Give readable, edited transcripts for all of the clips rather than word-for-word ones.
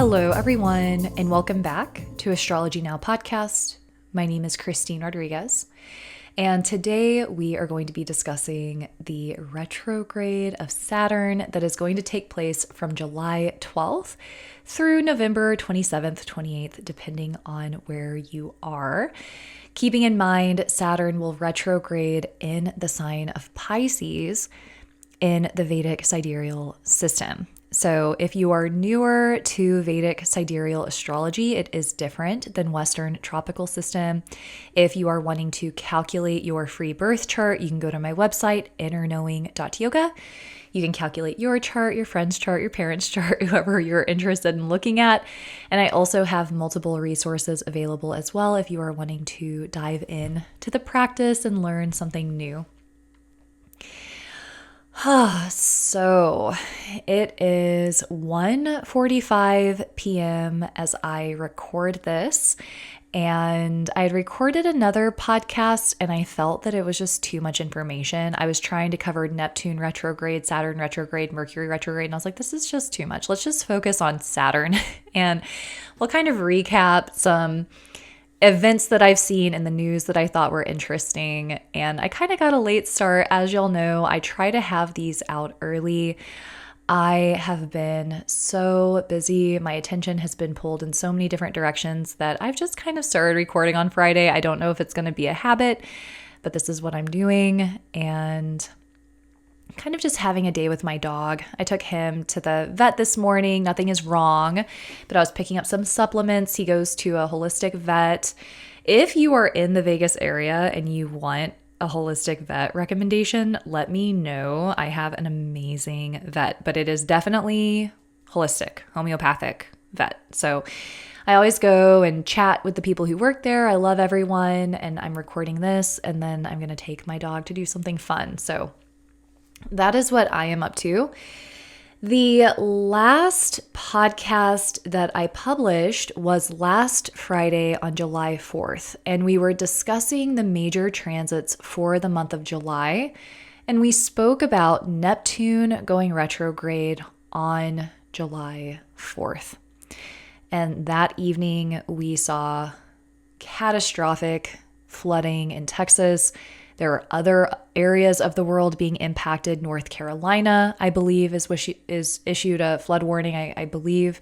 Hello, everyone, and welcome back to AstrologyNow Podcast. My name is Christine Rodriguez, and today we are going to be discussing the retrograde of Saturn that is going to take place from July 12th through November 27th, 28th, depending on where you are. Keeping in mind, Saturn will retrograde in the sign of Pisces in the Vedic sidereal system. So if you are newer to Vedic sidereal astrology, it is different than Western tropical system. If you are wanting to calculate your free birth chart, you can go to my website, innerknowing.yoga. You can calculate your chart, your friend's chart, your parents' chart, whoever you're interested in looking at. And I also have multiple resources available as well if you are wanting to dive in to the practice and learn something new. So it is 1:45 p.m. as I record this, and I had recorded another podcast and I felt that it was just too much information. I was trying to cover Neptune retrograde, Saturn retrograde, Mercury retrograde, and I was like, this is just too much. Let's just focus on Saturn and we'll kind of recap some events that I've seen in the news that I thought were interesting. And I kind of got a late start. As y'all know, I try to have these out early. I have been so busy. My attention has been pulled in so many different directions that I've just kind of started recording on Friday. I don't know if it's going to be a habit, but this is what I'm doing. And kind of just having a day with my dog. I took him to the vet this morning. Nothing is wrong, but I was picking up some supplements. He goes to a holistic vet. If you are in the Vegas area and you want a holistic vet recommendation, let me know. I have an amazing vet, but it is definitely holistic, homeopathic vet. So I always go and chat with the people who work there. I love everyone, and I'm recording this, and then I'm going to take my dog to do something fun. So that is what I am up to. The last podcast that I published was last Friday on July 4th, and we were discussing the major transits for the month of July, and we spoke about Neptune going retrograde on July 4th. And that evening, we saw catastrophic flooding in Texas. There are other areas of the world being impacted. North Carolina, I believe, is issued a flood warning, I believe.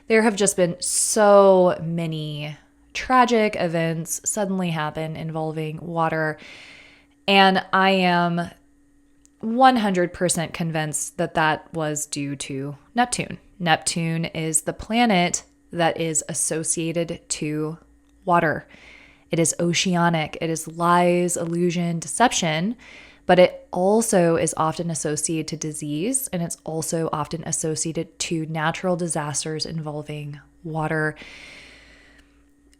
There have just been so many tragic events suddenly happen involving water. And I am 100% convinced that that was due to Neptune. Neptune is the planet that is associated to water. It is oceanic. It is lies, illusion, deception, but it also is often associated to disease, and it's also often associated to natural disasters involving water.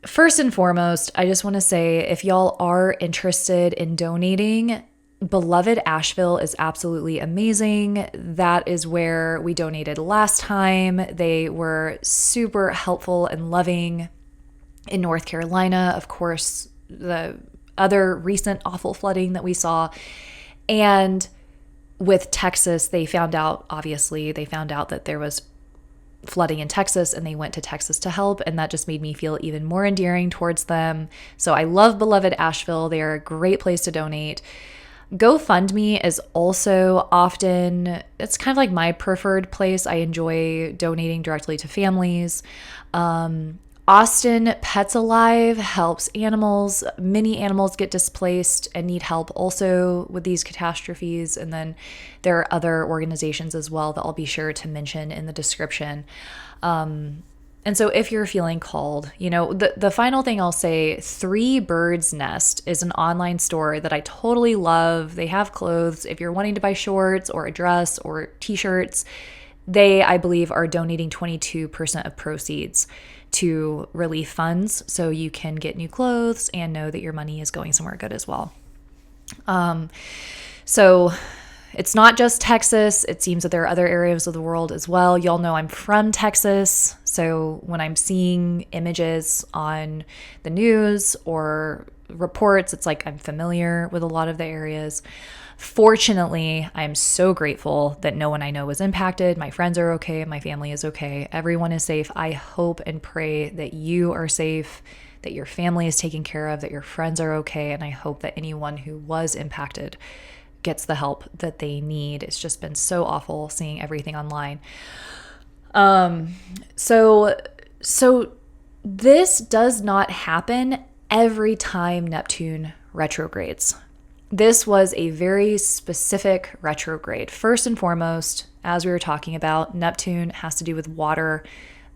First and foremost, I just want to say, if y'all are interested in donating, beloved Asheville is absolutely amazing. That is where we donated last time. They were super helpful and loving. In North Carolina, of course, the other recent awful flooding that we saw. And with Texas, they found out that there was flooding in Texas, and they went to Texas to help. And that just made me feel even more endearing towards them. So I love beloved Asheville. They are a great place to donate. GoFundMe is also often, it's kind of like my preferred place. I enjoy donating directly to families. Austin Pets Alive helps animals. Many animals get displaced and need help also with these catastrophes. And then there are other organizations as well that I'll be sure to mention in the description. And so if you're feeling called, the final thing I'll say, Three Birds Nest is an online store that I totally love. They have clothes. If you're wanting to buy shorts or a dress or t-shirts, they, I believe, are donating 22% of proceeds to relief funds, so you can get new clothes and know that your money is going somewhere good as well. So it's not just Texas. It seems that there are other areas of the world as well. Y'all know I'm from Texas. So when I'm seeing images on the news or reports, it's like I'm familiar with a lot of the areas. Fortunately, I'm so grateful that no one I know was impacted. My friends are okay. My family is okay. Everyone is safe. I hope and pray that you are safe, that your family is taken care of, that your friends are okay. And I hope that anyone who was impacted gets the help that they need. It's just been so awful seeing everything online. So this does not happen every time Neptune retrogrades. This was a very specific retrograde. First and foremost, as we were talking about, Neptune has to do with water.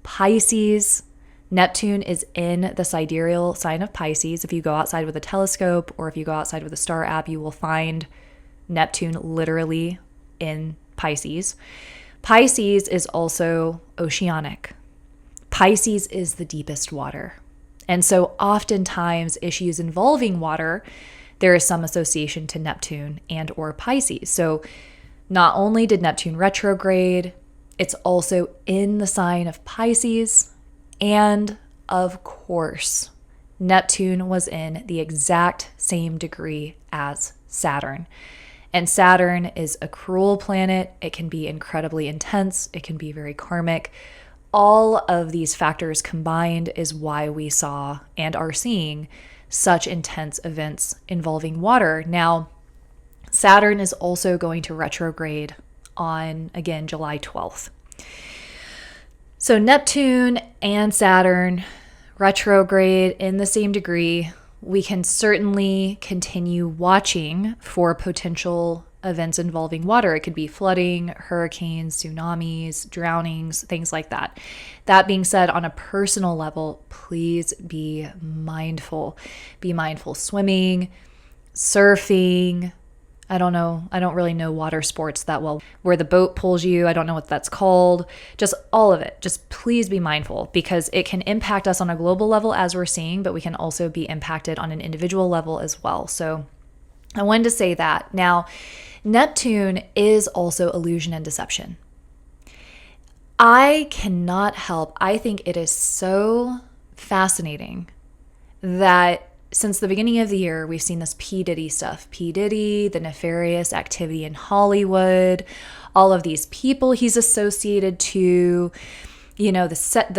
Pisces, Neptune is in the sidereal sign of Pisces. If you go outside with a telescope or if you go outside with a star app, you will find Neptune literally in Pisces. Pisces is also oceanic. Pisces is the deepest water. And so oftentimes issues involving water, there is some association to Neptune and or Pisces. So not only did Neptune retrograde, it's also in the sign of Pisces. And of course, Neptune was in the exact same degree as Saturn. And Saturn is a cruel planet. It can be incredibly intense. It can be very karmic. All of these factors combined is why we saw and are seeing such intense events involving water. Now, Saturn is also going to retrograde on, again, July 12th. So Neptune and Saturn retrograde in the same degree. We can certainly continue watching for potential events involving water. It could be flooding, hurricanes, tsunamis, drownings, things like that. That being said, on a personal level, please be mindful. Be mindful swimming, surfing. I don't know. I don't really know water sports that well. Where the boat pulls you, I don't know what that's called. Just all of it. Just please be mindful because it can impact us on a global level as we're seeing, but we can also be impacted on an individual level as well. So I wanted to say that. Now, Neptune is also illusion and deception. I cannot help. I think it is so fascinating that since the beginning of the year, we've seen this P. Diddy stuff. P. Diddy, the nefarious activity in Hollywood, all of these people he's associated to, you know, the sex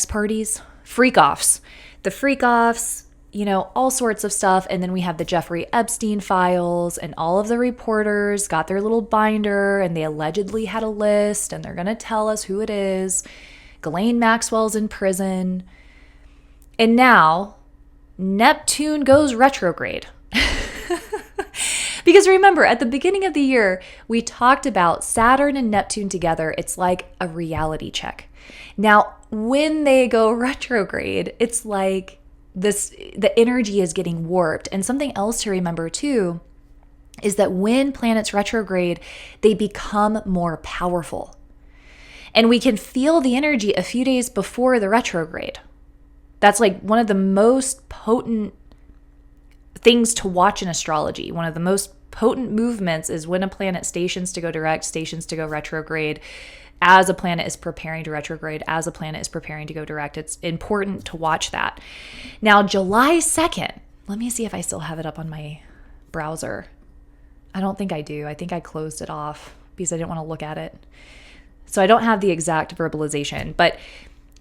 parties? Freak-offs. The freak-offs, you know, all sorts of stuff. And then we have the Jeffrey Epstein files and all of the reporters got their little binder and they allegedly had a list and they're going to tell us who it is. Ghislaine Maxwell's in prison. And now Neptune goes retrograde. Because remember, at the beginning of the year, we talked about Saturn and Neptune together. It's like a reality check. Now, when they go retrograde, it's like the energy is getting warped. And something else to remember too is that when planets retrograde, they become more powerful. And we can feel the energy a few days before the retrograde. That's like one of the most potent things to watch in astrology. One of the most potent movements is when a planet stations to go direct, stations to go retrograde, as a planet is preparing to retrograde, as a planet is preparing to go direct. It's important to watch that. Now, July 2nd, let me see if I still have it up on my browser. I don't think I do. I think I closed it off because I didn't want to look at it. So I don't have the exact verbalization, but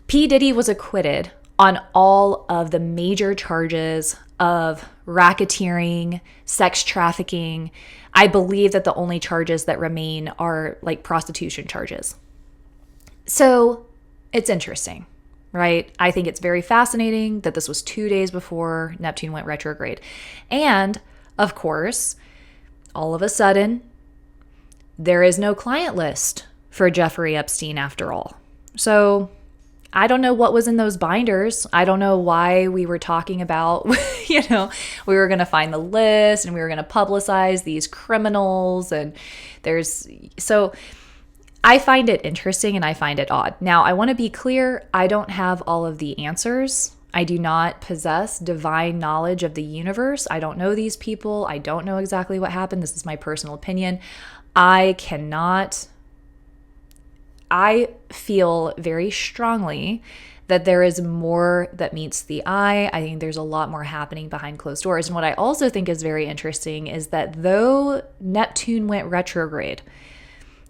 P. Diddy was acquitted on all of the major charges of racketeering, sex trafficking. I believe that the only charges that remain are like prostitution charges. So it's interesting, right? I think it's very fascinating that this was 2 days before Neptune went retrograde. And of course, all of a sudden, there is no client list for Jeffrey Epstein after all. So I don't know what was in those binders. I don't know why we were talking about, we were going to find the list and we were going to publicize these criminals. And so I find it interesting and I find it odd. Now, I want to be clear. I don't have all of the answers. I do not possess divine knowledge of the universe. I don't know these people. I don't know exactly what happened. This is my personal opinion. I feel very strongly that there is more that meets the eye. I think there's a lot more happening behind closed doors. And what I also think is very interesting is that though Neptune went retrograde,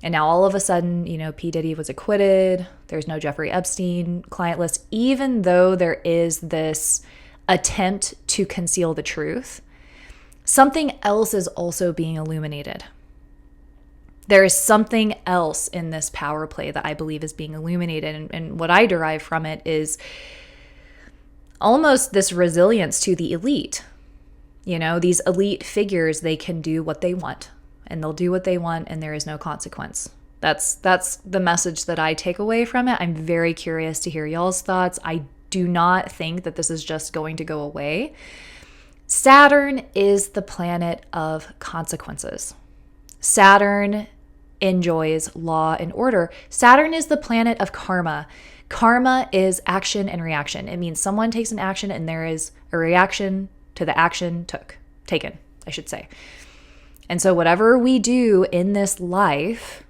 and now all of a sudden, P. Diddy was acquitted, there's no Jeffrey Epstein client list, even though there is this attempt to conceal the truth, something else is also being illuminated. There is something else in this power play that I believe is being illuminated. And what I derive from it is almost this resilience to the elite. These elite figures, they can do what they want, and they'll do what they want, and there is no consequence. That's the message that I take away from it. I'm very curious to hear y'all's thoughts. I do not think that this is just going to go away. Saturn is the planet of consequences. Saturn enjoys law and order. Saturn is the planet of karma. Karma is action and reaction. It means someone takes an action and there is a reaction to the action taken, I should say. And so whatever we do in this life,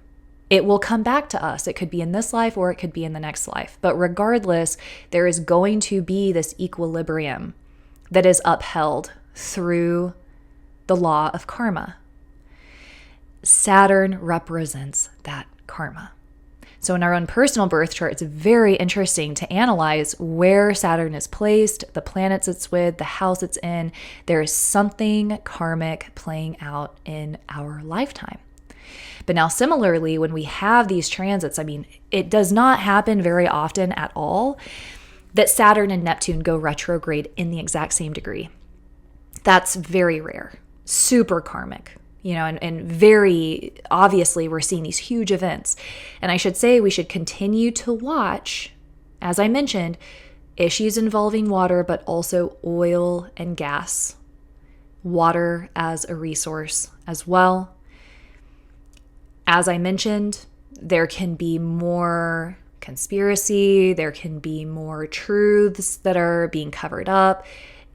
it will come back to us. It could be in this life or it could be in the next life. But regardless, there is going to be this equilibrium that is upheld through the law of karma. Saturn represents that karma. So in our own personal birth chart, it's very interesting to analyze where Saturn is placed, the planets it's with, the house it's in. There is something karmic playing out in our lifetime. But now similarly, when we have these transits, it does not happen very often at all that Saturn and Neptune go retrograde in the exact same degree. That's very rare, super karmic. And very obviously we're seeing these huge events. And I should say we should continue to watch, as I mentioned, issues involving water, but also oil and gas. Water as a resource as well. As I mentioned, there can be more conspiracy, there can be more truths that are being covered up.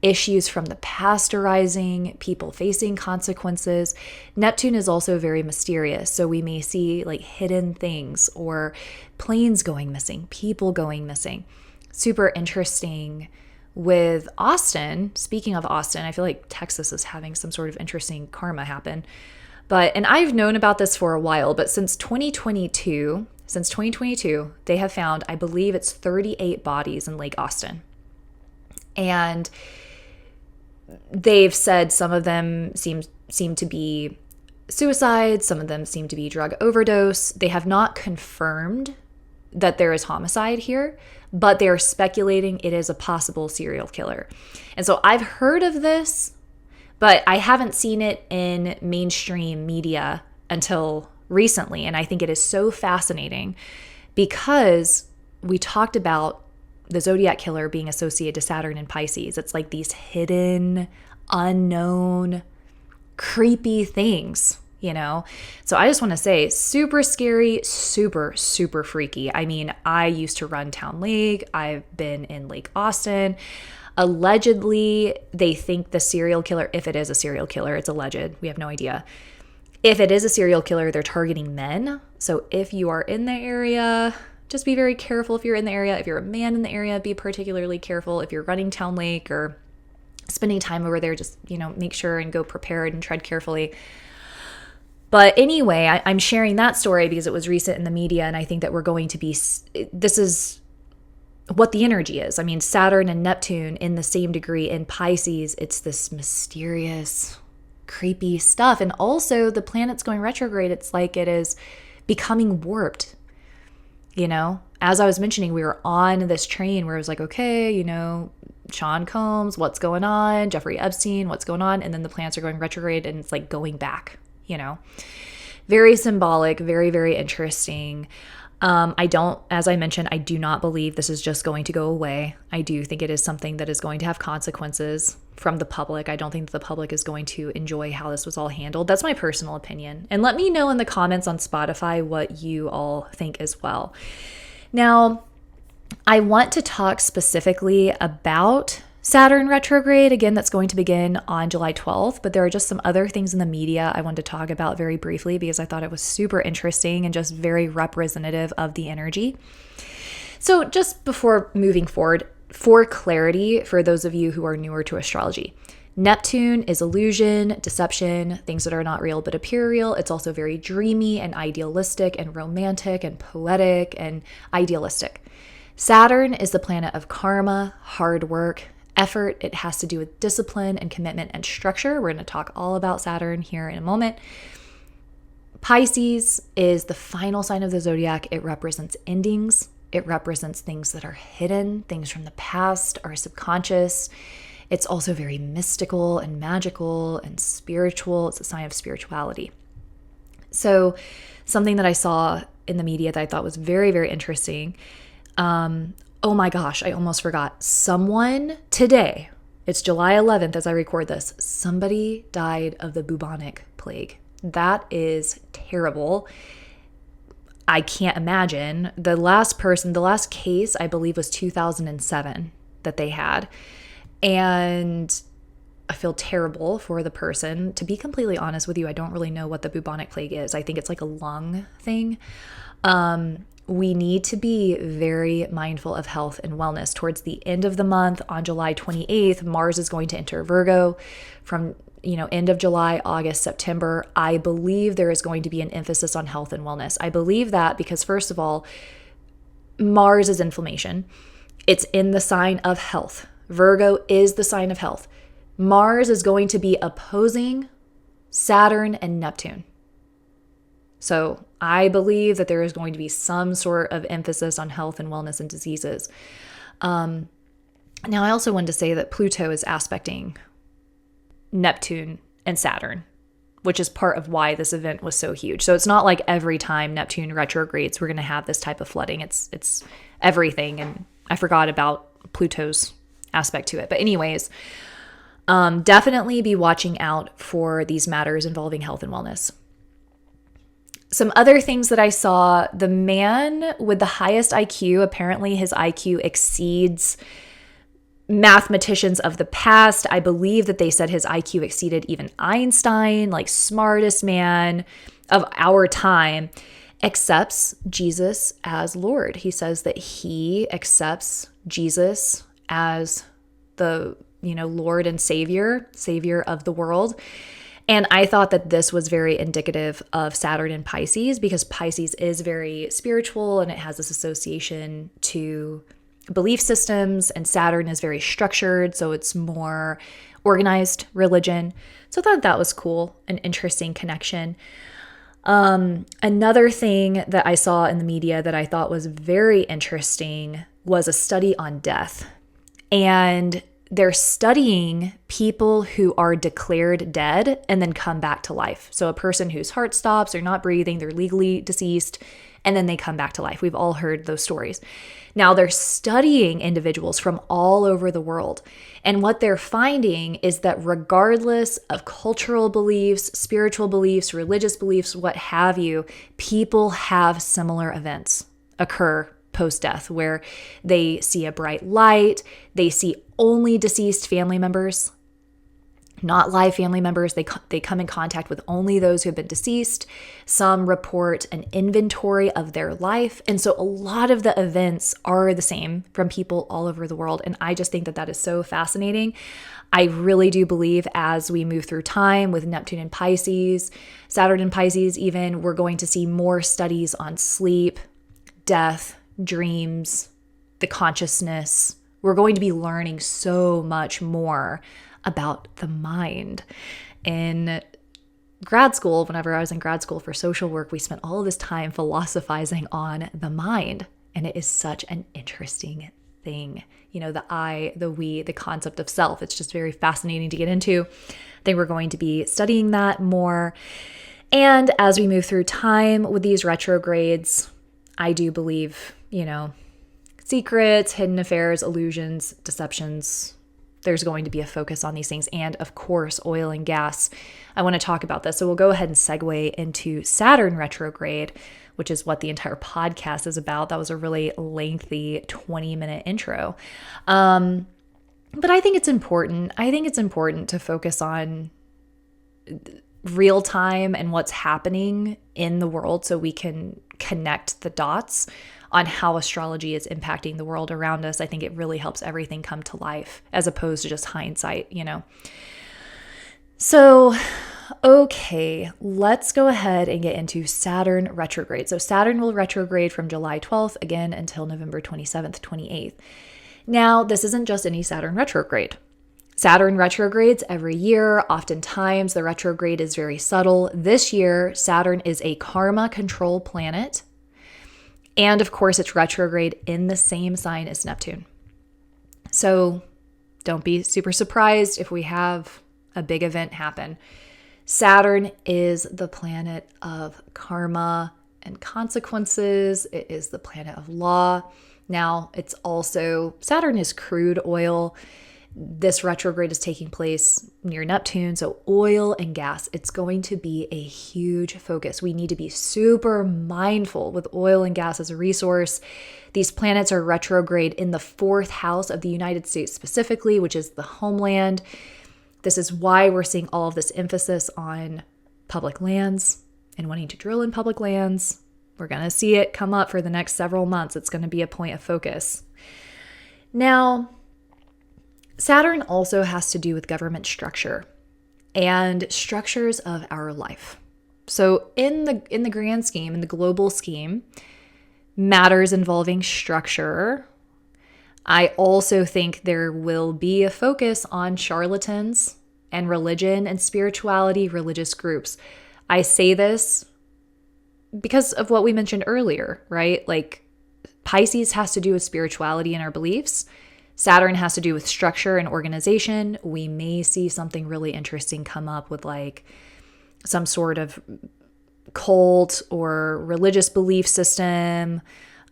Issues from the past arising, people facing consequences. Neptune is also very mysterious. So we may see hidden things or planes going missing, people going missing. Super interesting with Austin. Speaking of Austin, I feel like Texas is having some sort of interesting karma happen. And I've known about this for a while, but since 2022, they have found, I believe it's 38 bodies in Lake Austin. And they've said some of them seem to be suicide, some of them seem to be drug overdose. They have not confirmed that there is homicide here, but they are speculating it is a possible serial killer. And so I've heard of this, but I haven't seen it in mainstream media until recently. And I think it is so fascinating because we talked about the zodiac killer being associated to Saturn and Pisces. It's like these hidden, unknown, creepy things, So I just want to say, super scary, super, super freaky. I used to run Town Lake. I've been in Lake Austin. Allegedly, they think the serial killer, if it is a serial killer, it's alleged. We have no idea. If it is a serial killer, they're targeting men. So if you are in the area, just be very careful if you're in the area. If you're a man in the area, be particularly careful. If you're running Town Lake or spending time over there, just, make sure and go prepared and tread carefully. But anyway, I'm sharing that story because it was recent in the media, and I think that we're going to be, this is what the energy is. Saturn and Neptune in the same degree in Pisces, it's this mysterious, creepy stuff. And also the planets going retrograde, it's like it is becoming warped. As I was mentioning, we were on this train where it was like, okay, Sean Combs, what's going on? Jeffrey Epstein, what's going on? And then the planets are going retrograde and it's like going back, Very symbolic, very, very interesting. As I mentioned, I do not believe this is just going to go away. I do think it is something that is going to have consequences from the public. I don't think that the public is going to enjoy how this was all handled. That's my personal opinion. And let me know in the comments on Spotify what you all think as well. Now, I want to talk specifically about Saturn retrograde. Again, that's going to begin on July 12th, but there are just some other things in the media I wanted to talk about very briefly because I thought it was super interesting and just very representative of the energy. So just before moving forward, for clarity, for those of you who are newer to astrology, Neptune is illusion, deception, things that are not real but appear real. It's also very dreamy and idealistic and romantic and poetic and idealistic. Saturn is the planet of karma, hard work, effort. It has to do with discipline and commitment and structure. We're going to talk all about Saturn here in a moment. Pisces is the final sign of the zodiac. It represents endings. It represents things that are hidden, things from the past, our subconscious. It's also very mystical and magical and spiritual. It's a sign of spirituality. So something that I saw in the media that I thought was very, very interesting. Oh my gosh, I almost forgot. Someone today, it's July 11th as I record this, somebody died of the bubonic plague. That is terrible. I can't imagine. The last case, I believe, was 2007 that they had. And I feel terrible for the person. To be completely honest with you, I don't really know what the bubonic plague is. I think it's like a lung thing. We need to be very mindful of health and wellness. Towards the end of the month, on July 28th, Mars is going to enter Virgo. From end of July, August, September, I believe there is going to be an emphasis on health and wellness. I believe that because, first of all, Mars is inflammation. It's in the sign of health. Virgo is the sign of health. Mars is going to be opposing Saturn and Neptune. So I believe that there is going to be some sort of emphasis on health and wellness and diseases. Now, I also wanted to say that Pluto is aspecting Neptune and Saturn, which is part of why this event was so huge. So it's not like every time Neptune retrogrades, we're going to have this type of flooding. It's everything. And I forgot about Pluto's aspect to it. But anyways, definitely be watching out for these matters involving health and wellness. Some other things that I saw, the man with the highest IQ, apparently his IQ exceeds mathematicians of the past. I believe that they said his IQ exceeded even Einstein, like smartest man of our time, accepts Jesus as Lord. He says that he accepts Jesus as the, Lord and Savior of the world. And I thought that this was very indicative of Saturn and Pisces because Pisces is very spiritual and it has this association to belief systems, and Saturn is very structured, so it's more organized religion. So I thought that was cool, an interesting connection. Another thing that I saw in the media that I thought was very interesting was a study on death. And they're studying people who are declared dead and then come back to life. So a person whose heart stops, they're not breathing, they're legally deceased, and then they come back to life. We've all heard those stories. Now they're studying individuals from all over the world. And what they're finding is that regardless of cultural beliefs, spiritual beliefs, religious beliefs, what have you, people have similar events occur post-death where they see a bright light, they see only deceased family members, not live family members. They come in contact with only those who have been deceased. Some report an inventory of their life. And so a lot of the events are the same from people all over the world. And I just think that that is so fascinating. I really do believe as we move through time with Neptune and Pisces, Saturn and Pisces even, we're going to see more studies on sleep, death, dreams, the consciousness. We're going to be learning so much more about the mind. In grad school, whenever I was in grad school for social work, we spent all of this time philosophizing on the mind. And it is such an interesting thing. The I, the we, the concept of self. It's just very fascinating to get into. I think we're going to be studying that more. And as we move through time with these retrogrades, I do believe, secrets, hidden affairs, illusions, deceptions, there's going to be a focus on these things. And of course, oil and gas. I want to talk about this. So we'll go ahead and segue into Saturn retrograde, which is what the entire podcast is about. That was a really lengthy 20-minute intro. But I think it's important. I think it's important to focus on real time and what's happening in the world so we can connect the dots on how astrology is impacting the world around us. I think it really helps everything come to life as opposed to just hindsight, So, okay, let's go ahead and get into Saturn retrograde. So Saturn will retrograde from July 12th again until November 27th, 28th. Now, this isn't just any Saturn retrograde. Saturn retrogrades every year. Oftentimes, the retrograde is very subtle. This year, Saturn is a karma control planet. And of course, it's retrograde in the same sign as Neptune. So don't be super surprised if we have a big event happen. Saturn is the planet of karma and consequences. It is the planet of law. Now, it's also, Saturn is crude oil. This retrograde is taking place near Neptune, so oil and gas, it's going to be a huge focus. We need to be super mindful with oil and gas as a resource. These planets are retrograde in the 4th house of the United States specifically, which is the homeland. This is why we're seeing all of this emphasis on public lands and wanting to drill in public lands. We're going to see it come up for the next several months. It's going to be a point of focus. Now, Saturn also has to do with government structure and structures of our life. So in the grand scheme, in the global scheme, matters involving structure, I also think there will be a focus on charlatans and religion and spirituality, religious groups. I say this because of what we mentioned earlier, right? Like Pisces has to do with spirituality and our beliefs. Saturn has to do with structure and organization. We may see something really interesting come up with like some sort of cult or religious belief system,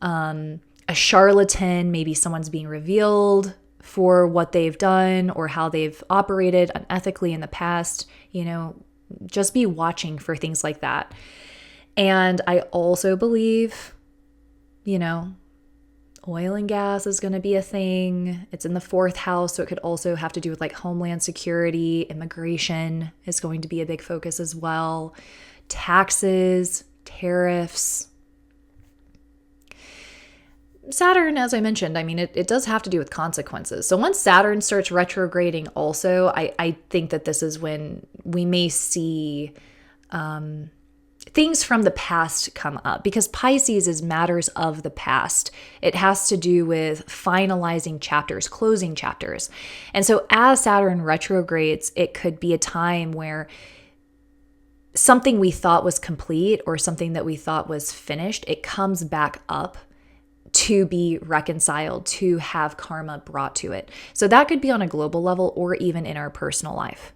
a charlatan, maybe someone's being revealed for what they've done or how they've operated unethically in the past. Just be watching for things like that. And I also believe, oil and gas is going to be a thing. It's in the 4th house, so it could also have to do with like homeland security. Immigration is going to be a big focus as well. Taxes, tariffs. Saturn, as I mentioned, it does have to do with consequences. So once Saturn starts retrograding also, I think that this is when we may see things from the past come up, because Pisces is matters of the past. It has to do with finalizing chapters, closing chapters. And so as Saturn retrogrades, it could be a time where something we thought was complete or something that we thought was finished, it comes back up to be reconciled, to have karma brought to it. So that could be on a global level or even in our personal life.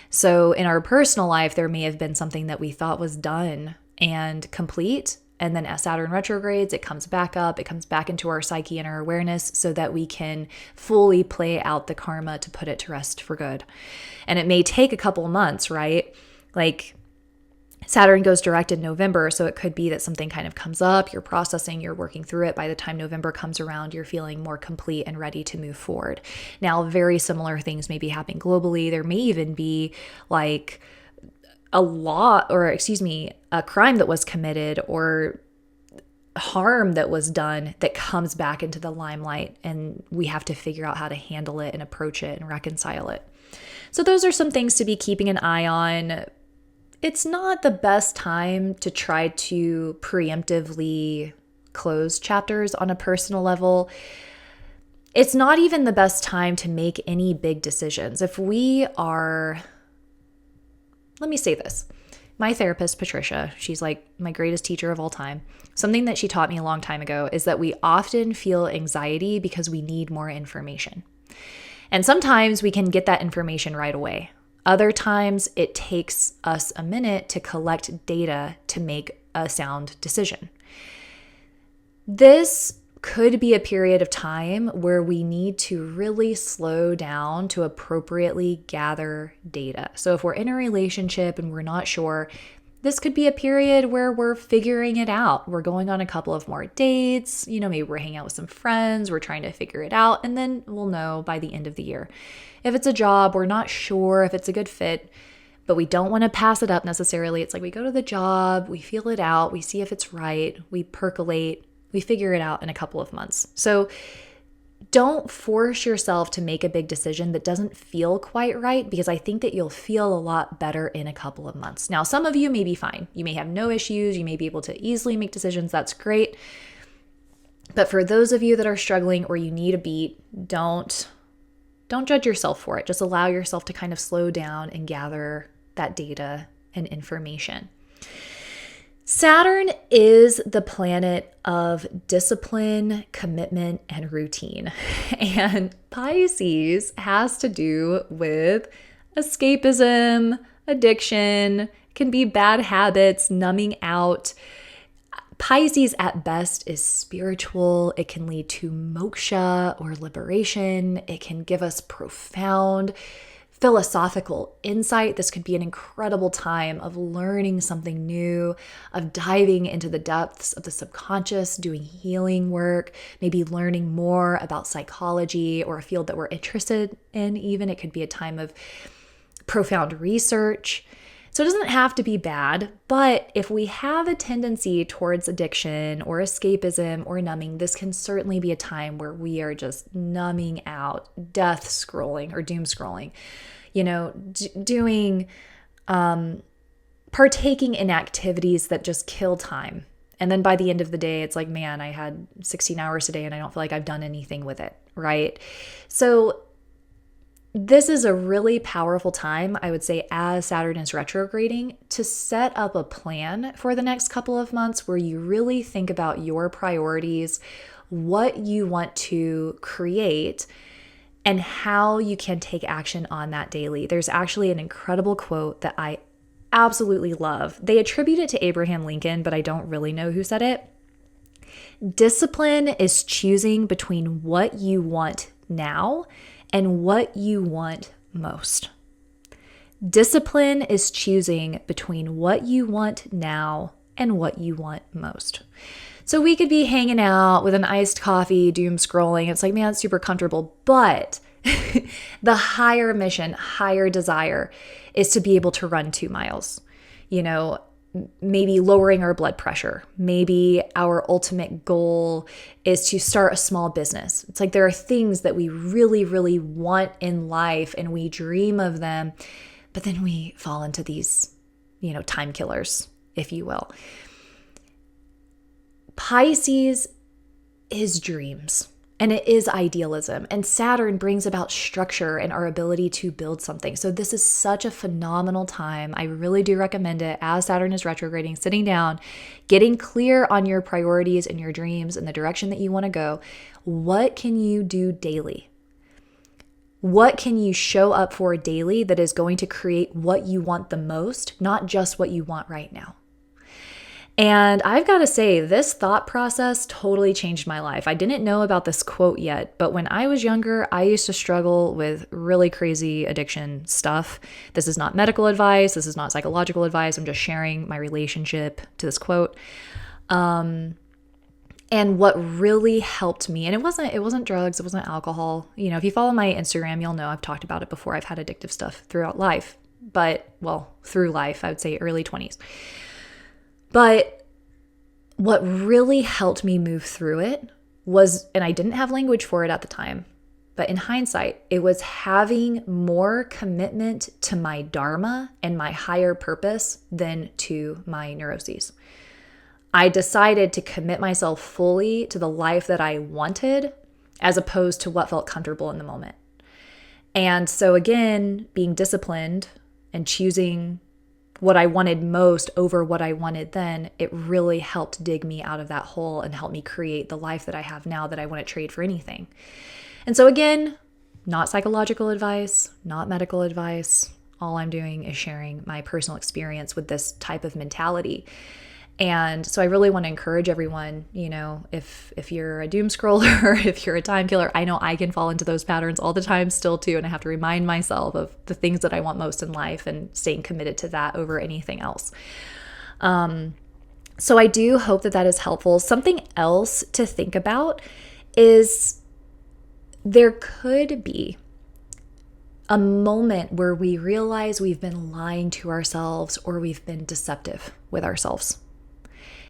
So in our personal life, there may have been something that we thought was done and complete. And then as Saturn retrogrades, it comes back up, it comes back into our psyche and our awareness so that we can fully play out the karma to put it to rest for good. And it may take a couple months, right? Like Saturn goes direct in November, so it could be that something kind of comes up, you're processing, you're working through it. By the time November comes around, you're feeling more complete and ready to move forward. Now, very similar things may be happening globally. There may even be like a crime that was committed or harm that was done that comes back into the limelight, and we have to figure out how to handle it and approach it and reconcile it. So those are some things to be keeping an eye on. It's not the best time to try to preemptively close chapters on a personal level. It's not even the best time to make any big decisions. Let me say this. My therapist, Patricia, she's like my greatest teacher of all time. Something that she taught me a long time ago is that we often feel anxiety because we need more information. And sometimes we can get that information right away. Other times it takes us a minute to collect data to make a sound decision. This could be a period of time where we need to really slow down to appropriately gather data. So if we're in a relationship and we're not sure, this could be a period where we're figuring it out. We're going on a couple of more dates, maybe we're hanging out with some friends, we're trying to figure it out, and then we'll know by the end of the year. If it's a job, we're not sure if it's a good fit, but we don't want to pass it up necessarily. It's like we go to the job, we feel it out, we see if it's right, we percolate, we figure it out in a couple of months. So don't force yourself to make a big decision that doesn't feel quite right, because I think that you'll feel a lot better in a couple of months. Now, some of you may be fine. You may have no issues. You may be able to easily make decisions. That's great. But for those of you that are struggling or you need a beat, don't judge yourself for it. Just allow yourself to kind of slow down and gather that data and information. Saturn is the planet of discipline, commitment, and routine. And Pisces has to do with escapism, addiction, can be bad habits, numbing out. Pisces at best is spiritual. It can lead to moksha or liberation. It can give us profound philosophical insight. This could be an incredible time of learning something new, of diving into the depths of the subconscious, doing healing work, maybe learning more about psychology or a field that we're interested in even. It could be a time of profound research. So it doesn't have to be bad, but if we have a tendency towards addiction or escapism or numbing, this can certainly be a time where we are just numbing out, death scrolling or doom scrolling, partaking in activities that just kill time. And then by the end of the day, it's like, man, I had 16 hours today and I don't feel like I've done anything with it, right? So this is a really powerful time, I would say, as Saturn is retrograding, to set up a plan for the next couple of months where you really think about your priorities, what you want to create, and how you can take action on that daily. There's actually an incredible quote that I absolutely love. They attribute it to Abraham Lincoln, but I don't really know who said it. Discipline is choosing between what you want now and what you want most. Discipline is choosing between what you want now and what you want most. So we could be hanging out with an iced coffee, doom scrolling. It's like, man, it's super comfortable. But the higher mission, higher desire is to be able to run 2 miles. Maybe lowering our blood pressure. Maybe our ultimate goal is to start a small business. It's like there are things that we really, really want in life and we dream of them, but then we fall into these, time killers, if you will. Pisces is dreams. And it is idealism. And Saturn brings about structure and our ability to build something. So this is such a phenomenal time. I really do recommend it as Saturn is retrograding, sitting down, getting clear on your priorities and your dreams and the direction that you want to go. What can you do daily? What can you show up for daily that is going to create what you want the most, not just what you want right now? And I've got to say, this thought process totally changed my life. I didn't know about this quote yet, but when I was younger, I used to struggle with really crazy addiction stuff. This is not medical advice. This is not psychological advice. I'm just sharing my relationship to this quote. And what really helped me, and it wasn't drugs, it wasn't alcohol. If you follow my Instagram, you'll know I've talked about it before. I've had addictive stuff throughout life, through life, I would say early 20s. But what really helped me move through it was, and I didn't have language for it at the time, but in hindsight, it was having more commitment to my dharma and my higher purpose than to my neuroses. I decided to commit myself fully to the life that I wanted as opposed to what felt comfortable in the moment. And so again, being disciplined and choosing what I wanted most over what I wanted then, it really helped dig me out of that hole and help me create the life that I have now that I wouldn't trade for anything. And so again, not psychological advice, not medical advice. All I'm doing is sharing my personal experience with this type of mentality. And so I really want to encourage everyone, if you're a doom scroller or if you're a time killer, I know I can fall into those patterns all the time still too. And I have to remind myself of the things that I want most in life and staying committed to that over anything else. So I do hope that that is helpful. Something else to think about is there could be a moment where we realize we've been lying to ourselves or we've been deceptive with ourselves.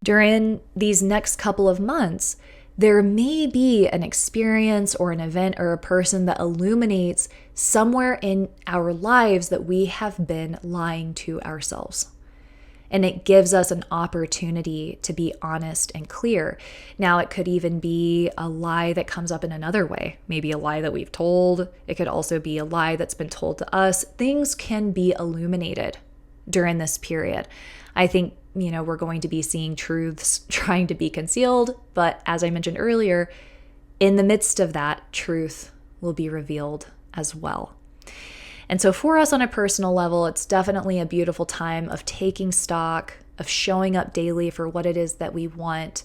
During these next couple of months, there may be an experience or an event or a person that illuminates somewhere in our lives that we have been lying to ourselves. And it gives us an opportunity to be honest and clear. Now, it could even be a lie that comes up in another way, maybe a lie that we've told. It could also be a lie that's been told to us. Things can be illuminated during this period. I think, we're going to be seeing truths trying to be concealed, but as I mentioned earlier, in the midst of that, truth will be revealed as well. And so for us on a personal level, it's definitely a beautiful time of taking stock, of showing up daily for what it is that we want,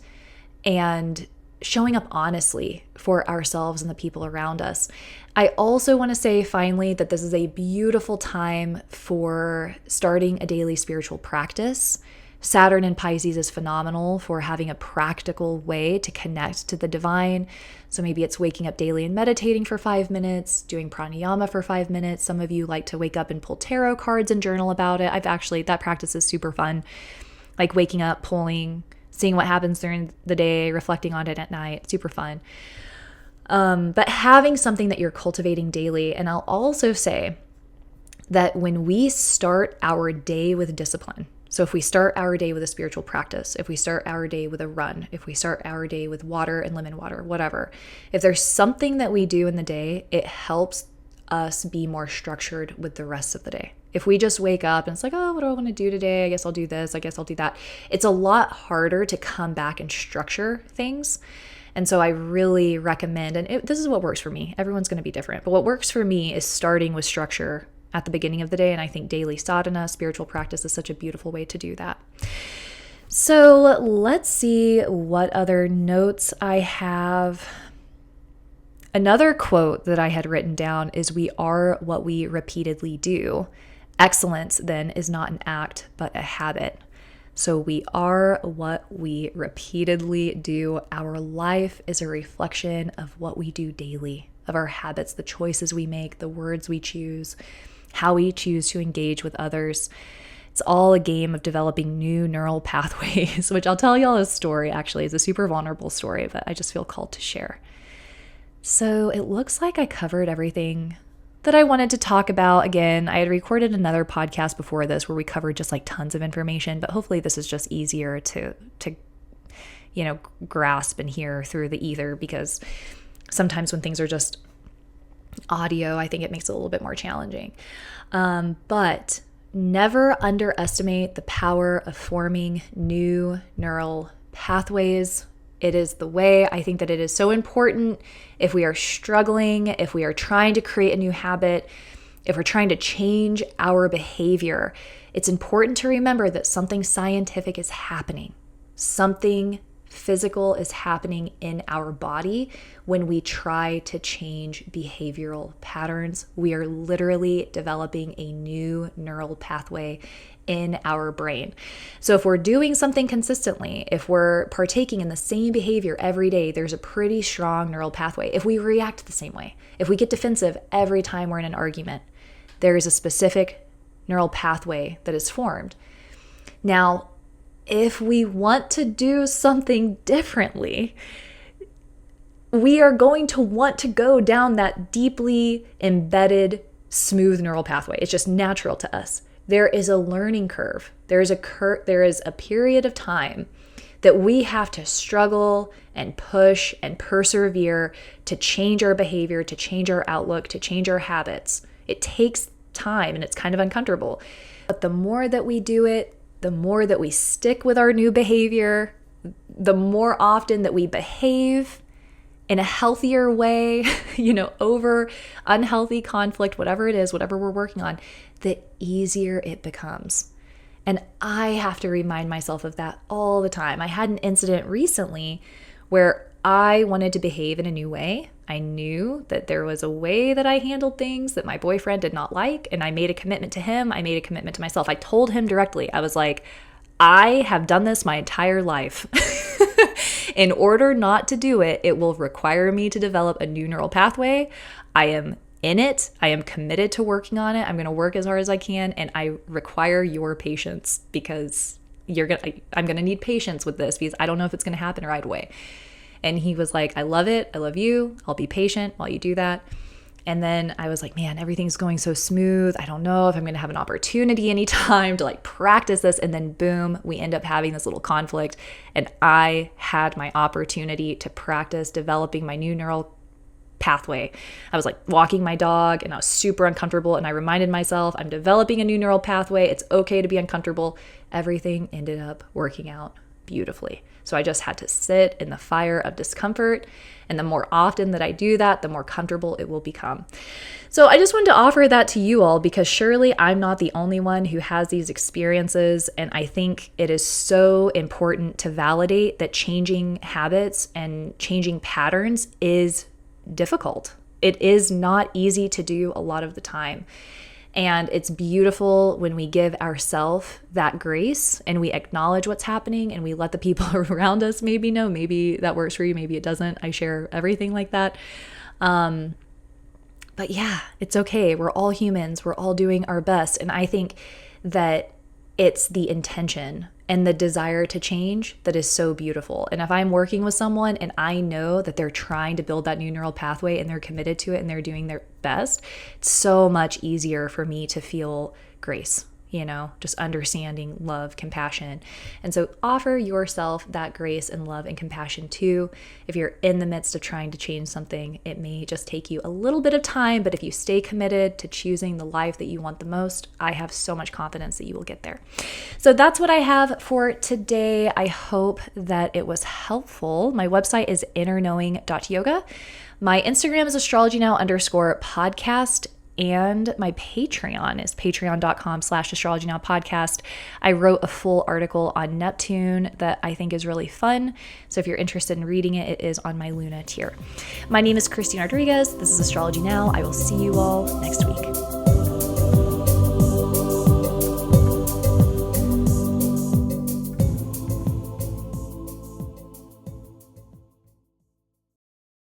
and showing up honestly for ourselves and the people around us. I also want to say finally that this is a beautiful time for starting a daily spiritual practice. Saturn in Pisces is phenomenal for having a practical way to connect to the divine. So maybe it's waking up daily and meditating for 5 minutes, doing pranayama for 5 minutes. Some of you like to wake up and pull tarot cards and journal about it. That practice is super fun. Like waking up, pulling, seeing what happens during the day, reflecting on it at night, super fun. But having something that you're cultivating daily. And I'll also say that when we start our day with discipline, so if we start our day with a spiritual practice, if we start our day with a run, if we start our day with water and lemon water, whatever, if there's something that we do in the day, it helps us be more structured with the rest of the day. If we just wake up and it's like, oh, what do I want to do today? I guess I'll do this. I guess I'll do that. It's a lot harder to come back and structure things. And so I really recommend, and this is what works for me. Everyone's going to be different. But what works for me is starting with structure at the beginning of the day. And I think daily sadhana, spiritual practice, is such a beautiful way to do that. So let's see what other notes I have. Another quote that I had written down is, "We are what we repeatedly do. Excellence, then, is not an act, but a habit." So we are what we repeatedly do. Our life is a reflection of what we do daily, of our habits, the choices we make, the words we choose, how we choose to engage with others. It's all a game of developing new neural pathways, which I'll tell y'all a story, actually. It's a super vulnerable story, but I just feel called to share. So it looks like I covered everything that I wanted to talk about. Again, I had recorded another podcast before this where we covered just like tons of information, but hopefully this is just easier to grasp and hear through the ether, because sometimes when things are just audio, I think it makes it a little bit more challenging. But never underestimate the power of forming new neural pathways. It is the way. I think that it is so important if we are struggling, if we are trying to create a new habit, if we're trying to change our behavior. It's important to remember that something scientific is happening. Something physical is happening in our body when we try to change behavioral patterns. We are literally developing a new neural pathway in our brain. So if we're doing something consistently, if we're partaking in the same behavior every day, there's a pretty strong neural pathway. If we react the same way, if we get defensive every time we're in an argument, there is a specific neural pathway that is formed. Now, if we want to do something differently, we are going to want to go down that deeply embedded, smooth neural pathway. It's just natural to us. There is a learning curve. There is a period of time that we have to struggle and push and persevere to change our behavior, to change our outlook, to change our habits. It takes time and it's kind of uncomfortable. But the more that we do it, the more that we stick with our new behavior, the more often that we behave in a healthier way, over unhealthy conflict, whatever it is, whatever we're working on, the easier it becomes. And I have to remind myself of that all the time. I had an incident recently where I wanted to behave in a new way. I knew that there was a way that I handled things that my boyfriend did not like, and I made a commitment to him. I made a commitment to myself. I told him directly. I was like, I have done this my entire life. In order not to do it, it will require me to develop a new neural pathway. I am in it. I am committed to working on it. I'm going to work as hard as I can, and I require your patience because I'm going to need patience with this because I don't know if it's going to happen right away. And he was like, I love it. I love you. I'll be patient while you do that. And then I was like, man, everything's going so smooth. I don't know if I'm going to have an opportunity anytime to like practice this. And then boom, we end up having this little conflict. And I had my opportunity to practice developing my new neural pathway. I was like walking my dog and I was super uncomfortable. And I reminded myself, I'm developing a new neural pathway. It's okay to be uncomfortable. Everything ended up working out beautifully. So I just had to sit in the fire of discomfort. And the more often that I do that, the more comfortable it will become. So I just wanted to offer that to you all because surely I'm not the only one who has these experiences. And I think it is so important to validate that changing habits and changing patterns is difficult. It is not easy to do a lot of the time. And it's beautiful when we give ourselves that grace and we acknowledge what's happening and we let the people around us maybe know, maybe that works for you, maybe it doesn't. I share everything like that. But yeah, it's okay. We're all humans. We're all doing our best. And I think that it's the intention and the desire to change that is so beautiful. And if I'm working with someone and I know that they're trying to build that new neural pathway and they're committed to it and they're doing their best, it's so much easier for me to feel grace, just understanding, love, compassion. And so offer yourself that grace and love and compassion too. If you're in the midst of trying to change something, it may just take you a little bit of time, but if you stay committed to choosing the life that you want the most, I have so much confidence that you will get there. So that's what I have for today. I hope that it was helpful. My website is innerknowing.yoga. My Instagram is astrologynow_podcast. And my Patreon is patreon.com/astrologynowpodcast. I wrote a full article on Neptune that I think is really fun. So if you're interested in reading it, it is on my Luna tier. My name is Christine Rodriguez. This is Astrology Now. I will see you all next week.